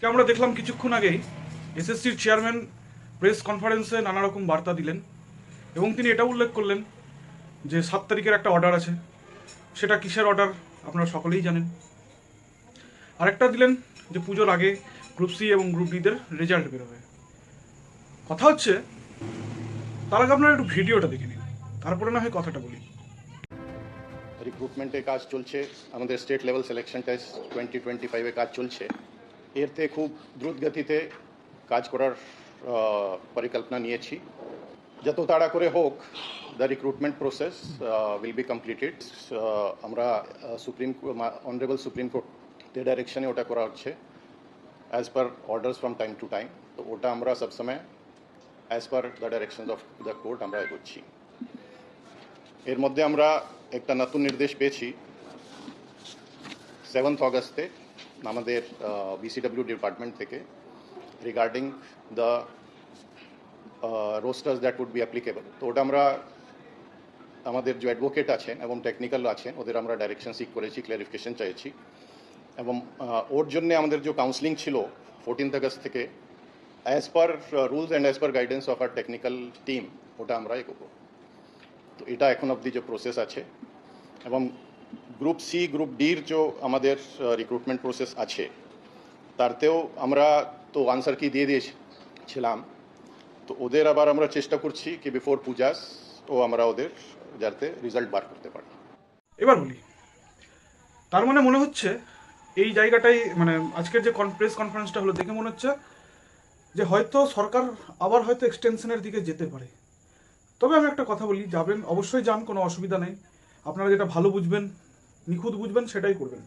আমরা দেখলাম কিছুক্ষণ আগেই এসএসসির চেয়ারম্যান প্রেস কনফারেন্সে নানা রকম বার্তা দিলেন এবং তিনি এটা উল্লেখ করলেন যে 7 তারিখের একটা অর্ডার আছে। সেটা কিসের অর্ডার আপনারা সকলেই জানেন। আরেকটা দিলেন যে পুজোর আগে গ্রুপ সি এবং গ্রুপ ডিদের রেজাল্ট বেরোবে। কথা হচ্ছে তার আগে আপনারা একটু ভিডিওটা দেখে নিন, তারপরে না হয় কথাটা বলি। রিক্রুটমেন্টে কাজ চলছে, আমাদের স্টেট লেভেল সিলেকশন টেস্ট 2025-এ কাজ চলছে। এরতে খুব দ্রুত গতিতে কাজ করার পরিকল্পনা নিয়েছি। যত তাড়া করে হোক the recruitment process will be completed. আমরা অনারেবল সুপ্রিম কোর্টের ডাইরেকশনে ওটা করা হচ্ছে as per orders from time to time. তো ওটা আমরা সবসময় as per the direction of the court আমরা এগোচ্ছি। এর মধ্যে আমরা একটা নতুন নির্দেশ পেয়েছি 7th অগস্টে আমাদের বিসিডব্লিউ ডিপার্টমেন্ট থেকে regarding the rosters that would be applicable. তো ওটা আমরা আমাদের যে অ্যাডভোকেট আছেন এবং টেকনিক্যাল আছেন ওদের আমরা ডাইরেকশন সিক করেছি, ক্লারিফিকেশন চাইছি এবং ওর জন্য আমাদের যে কাউন্সিলিং ছিল 14th অগস্ট থেকে as per rules and as per guidance of our technical team ওটা আমরা এগোবো। তো এটা এখন অবধি যে প্রসেস আছে এবং গ্রুপ সি গ্রুপ ডির যে আমাদের রিক্রুটমেন্ট প্রসেস আছে তারতেও আমরা তো আনসার কি দিয়ে দিয়েছিলাম। তো ওদের আবার আমরা চেষ্টা করছি কি বিফোর পূজাস ও আমরা ওদের যাতে রেজাল্ট বার করতে পারি। এবার বলি, তার মানে মনে হচ্ছে এই জায়গাটাই মানে আজকের যে প্রেস কনফারেন্সটা হলো দেখে মনে হচ্ছে যে হয়তো সরকার আবার হয়তো এক্সটেনশনের দিকে যেতে পারে। তবে আমি একটা কথা বলি, যাবেন অবশ্যই যান, কোনো অসুবিধা নেই। আপনারা যেটা ভালো বুঝবেন, নিখুঁত বুঝবেন সেটাই করবেন।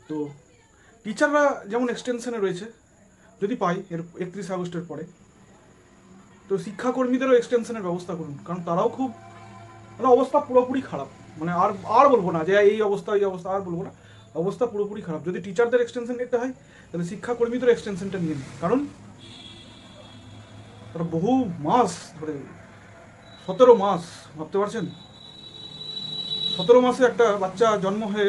তো টিচাররা যেমন এক্সটেনশনে রয়েছে, যদি পাই এর 31 আগস্টের পরে, তো শিক্ষাকর্মীদেরও এক্সটেনশনের ব্যবস্থা করুন, কারণ তারাও খুব মানে অবস্থা পুরোপুরি খারাপ। মানে আর বলবো না যে এই অবস্থা আর বলবো না, অবস্থা পুরোপুরি খারাপ। যদি টিচারদের এক্সটেনশন নিতে হয় তাহলে শিক্ষাকর্মীদের এক্সটেনশনটা নিয়ে নিন, কারণ তারা বহু মাস ধরে 17 মাস, ভাবতে পারছেন 17 মাসে একটা বাচ্চা জন্ম হয়ে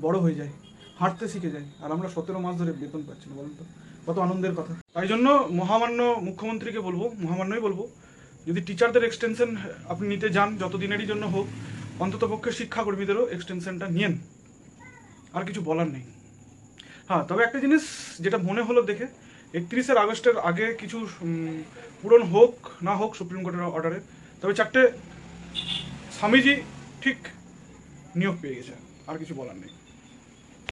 বড় হয়ে যায়, হাঁটতে শিখে যায়, আর আমরা 17 মাস ধরে বেতন পাচ্ছি না। বলুন তো কত আনন্দের কথা। তাই জন্য মহামান্য মুখ্যমন্ত্রীকে বলবো, মহামান্যই বলবো, যদি টিচারদের এক্সটেনশন আপনি নিতে যান যতদিনেরই জন্য হোক, অন্ততপক্ষে শিক্ষাকর্মীদেরও এক্সটেনশনটা নিয়েন। আর কিছু বলার নেই। হ্যাঁ, তবে একটা জিনিস যেটা মনে হলো দেখে, 31 আগস্টের আগে কিছু পূরণ হোক না হোক সুপ্রিম কোর্টের অর্ডারে, তবে 4টে স্বামীজি ঠিক নিয়োগ পেয়ে গেছে, আর কিছু বলার নেই।